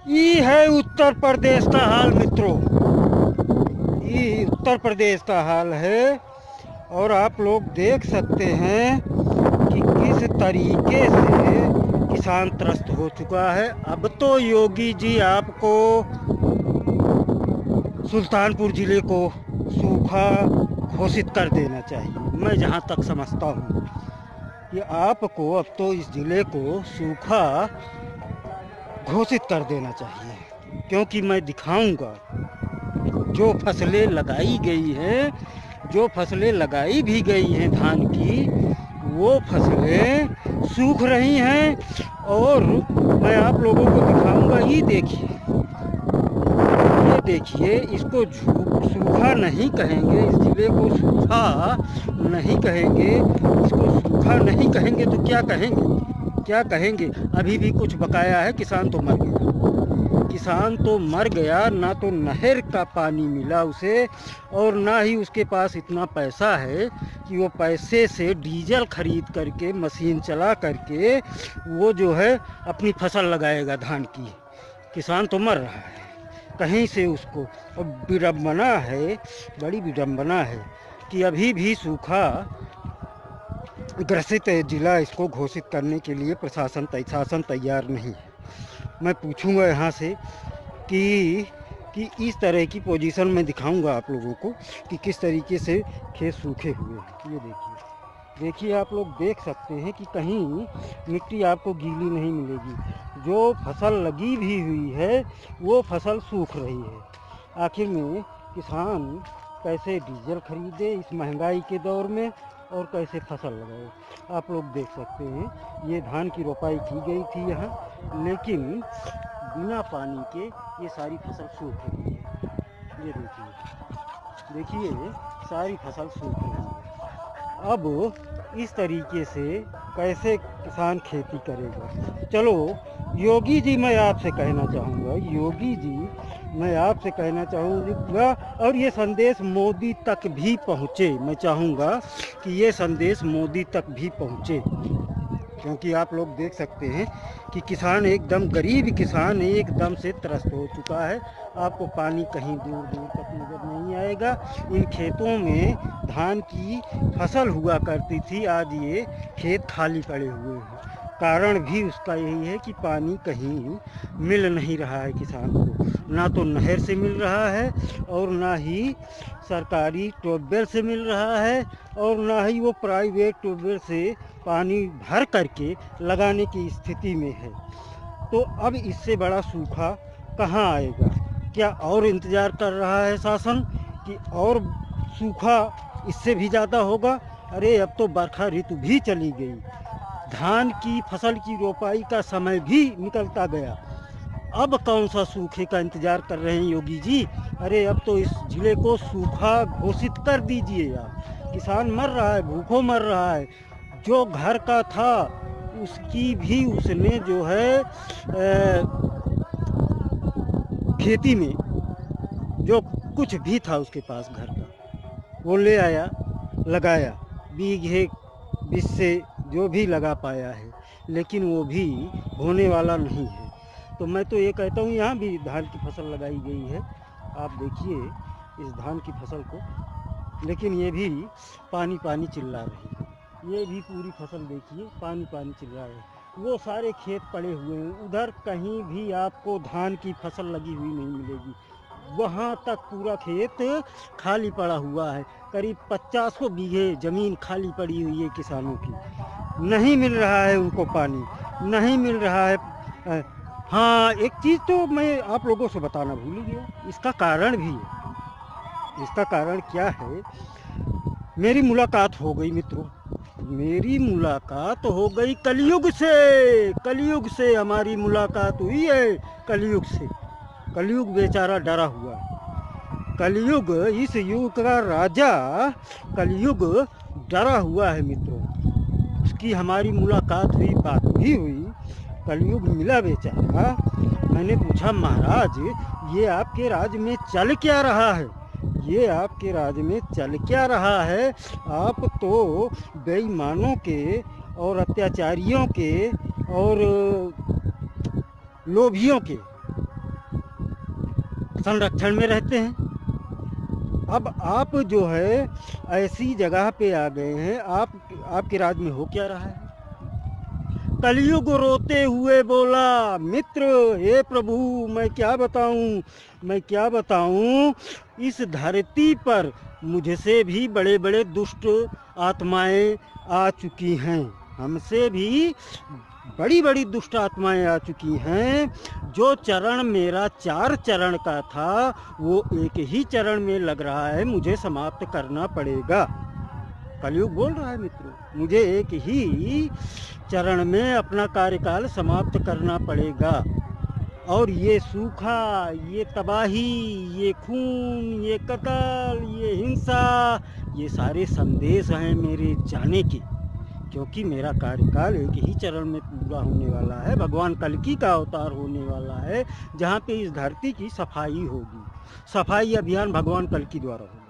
ये है उत्तर प्रदेश का हाल मित्रों, ये उत्तर प्रदेश का हाल है। और आप लोग देख सकते हैं कि किस तरीके से किसान त्रस्त हो चुका है। अब तो योगी जी आपको सुल्तानपुर ज़िले को सूखा घोषित कर देना चाहिए। मैं जहाँ तक समझता हूँ कि आपको अब तो इस ज़िले को सूखा घोषित कर देना चाहिए, क्योंकि मैं दिखाऊंगा जो फसलें लगाई गई हैं, जो फसलें लगाई भी गई हैं धान की, वो फसलें सूख रही हैं। और मैं आप लोगों को दिखाऊंगा। ये देखिए, इसको सूखा नहीं कहेंगे, इस ज़िले को सूखा नहीं कहेंगे, इसको सूखा नहीं कहेंगे तो क्या कहेंगे, क्या कहेंगे? अभी भी कुछ बकाया है, किसान तो मर गया, किसान तो मर गया। ना तो नहर का पानी मिला उसे, और ना ही उसके पास इतना पैसा है कि वो पैसे से डीजल खरीद करके, मशीन चला करके वो जो है अपनी फसल लगाएगा धान की। किसान तो मर रहा है कहीं से उसको। और विडम्बना है, बड़ी विडम्बना है कि अभी भी सूखा ग्रसित जिला इसको घोषित करने के लिए प्रशासन तैयार नहीं है। मैं पूछूंगा यहाँ से कि इस तरह की पोजीशन में दिखाऊंगा आप लोगों को कि किस तरीके से खेत सूखे हुए हैं। ये देखिए, आप लोग देख सकते हैं कि कहीं मिट्टी आपको गीली नहीं मिलेगी। जो फसल लगी भी हुई है वो फसल सूख रही है। आखिर में किसान कैसे डीजल खरीदे इस महंगाई के दौर में, और कैसे फसल लगाए? आप लोग देख सकते हैं ये धान की रोपाई की गई थी यहाँ, लेकिन बिना पानी के ये सारी फसल सूख रही है। ये देखिए सारी फसल सूख रही है। अब इस तरीके से कैसे किसान खेती करेगा? चलो योगी जी, मैं आपसे कहना चाहूँगा, योगी जी मैं आपसे कहना चाहूँगा, और ये संदेश मोदी तक भी पहुँचे। मैं चाहूँगा कि ये संदेश मोदी तक भी पहुँचे, क्योंकि आप लोग देख सकते हैं कि किसान एकदम, गरीब किसान एकदम से त्रस्त हो चुका है। आपको पानी कहीं दूर दूर तक नजर नहीं आएगा। इन खेतों में धान की फसल हुआ करती थी, आज ये खेत खाली पड़े हुए हैं। कारण भी उसका यही है कि पानी कहीं मिल नहीं रहा है किसान को, ना तो नहर से मिल रहा है, और ना ही सरकारी ट्यूबवेल से मिल रहा है, और ना ही वो प्राइवेट ट्यूबवेल से पानी भर करके लगाने की स्थिति में है। तो अब इससे बड़ा सूखा कहाँ आएगा? क्या और इंतज़ार कर रहा है शासन कि और सूखा इससे भी ज़्यादा होगा? अरे अब तो बरखा ऋतु भी चली गई, धान की फसल की रोपाई का समय भी निकलता गया। अब कौन सा सूखे का इंतज़ार कर रहे हैं योगी जी? अरे अब तो इस ज़िले को सूखा घोषित कर दीजिए यार। किसान मर रहा है, भूखों मर रहा है। जो घर का था उसकी भी उसने जो है खेती में जो कुछ भी था उसके पास घर का, वो ले आया, लगाया, बीघे 20 से जो भी लगा पाया है, लेकिन वो भी होने वाला नहीं है। तो मैं तो ये कहता हूँ यहाँ भी धान की फसल लगाई गई है, आप देखिए इस धान की फसल को, लेकिन ये भी पानी पानी चिल्ला रही है। ये भी पूरी फसल देखिए पानी पानी चिल्ला रही है। वो सारे खेत पड़े हुए हैं, उधर कहीं भी आपको धान की फसल लगी हुई नहीं मिलेगी। वहाँ तक पूरा खेत खाली पड़ा हुआ है। करीब 50 बीघे ज़मीन खाली पड़ी हुई है किसानों की। नहीं मिल रहा है उनको पानी, नहीं मिल रहा है। हाँ, एक चीज़ तो मैं आप लोगों से बताना भूल गया, इसका कारण भी है। इसका कारण क्या है? मेरी मुलाकात हो गई मित्रों, मेरी मुलाकात हो गई कलयुग से। कलयुग से हमारी मुलाकात हुई है, कलयुग से। कलयुग बेचारा डरा हुआ है। कलयुग, इस युग का राजा कलयुग डरा हुआ है मित्रों। उसकी हमारी मुलाकात हुई, बात भी हुई, कलयुग मिला बेचारा। मैंने पूछा, महाराज ये आपके राज्य में चल क्या रहा है? ये आपके राज्य में चल क्या रहा है? आप तो बेईमानों के और अत्याचारियों के और लोभियों के संरक्षण में रहते हैं। अब आप जो है ऐसी जगह पे आ गए हैं, आपके राज्य में हो क्या रहा है? कलयुग रोते हुए बोला, मित्र हे प्रभु मैं क्या बताऊं, इस धरती पर मुझसे भी बड़े बड़े दुष्ट आत्माएं आ चुकी हैं, हमसे भी बड़ी बड़ी दुष्ट आत्माएं आ चुकी हैं। जो चरण मेरा 4 चरण का था वो एक ही चरण में लग रहा है, मुझे समाप्त करना पड़ेगा। कलयुग बोल रहा है मित्रों, मुझे एक ही चरण में अपना कार्यकाल समाप्त करना पड़ेगा। और ये सूखा, ये तबाही, ये खून, ये कत्ल, ये हिंसा, ये सारे संदेश हैं मेरे जाने के, क्योंकि मेरा कार्यकाल एक ही चरण में पूरा होने वाला है। भगवान कल्कि का अवतार होने वाला है, जहाँ पे इस धरती की सफाई होगी। सफाई अभियान भगवान कल्कि द्वारा होगा।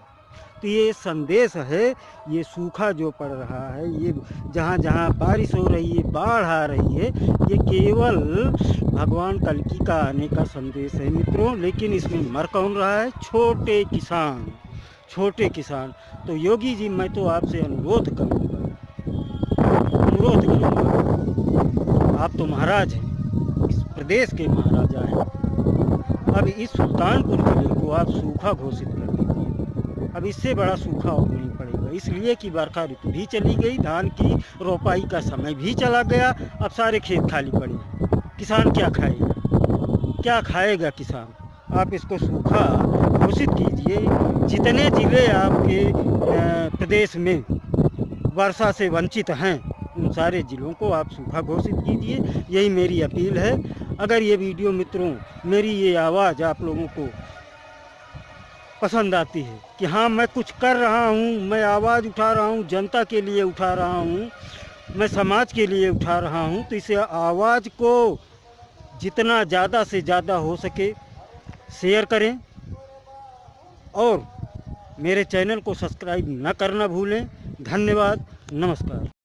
तो ये संदेश है, ये सूखा जो पड़ रहा है, ये जहाँ जहाँ बारिश हो रही है, बाढ़ आ रही है, ये केवल भगवान कल्कि का आने का संदेश है मित्रों। लेकिन इसमें मर कौन रहा है? छोटे किसान। तो योगी जी मैं तो आपसे अनुरोध करूँगा, आप तो महाराज हैं, इस प्रदेश के महाराजा हैं। अब इस सुल्तानपुर जिले को आप सूखा घोषित कर दीजिए। अब इससे बड़ा सूखा और नहीं पड़ेगा, इसलिए कि बरखा ऋतु भी चली गई, धान की रोपाई का समय भी चला गया, अब सारे खेत खाली पड़े हैं। किसान क्या खाएगा किसान? आप इसको सूखा घोषित कीजिए। जितने जिले आपके प्रदेश में वर्षा से वंचित हैं, उन सारे जिलों को आप सूखा घोषित कीजिए, यही मेरी अपील है। अगर ये वीडियो मित्रों, मेरी ये आवाज़ आप लोगों को पसंद आती है कि हाँ मैं कुछ कर रहा हूँ, मैं आवाज़ उठा रहा हूँ, जनता के लिए उठा रहा हूँ, मैं समाज के लिए उठा रहा हूँ, तो इसे आवाज़ को जितना ज़्यादा से ज़्यादा हो सके शेयर करें और मेरे चैनल को सब्सक्राइब न करना भूलें। धन्यवाद, नमस्कार।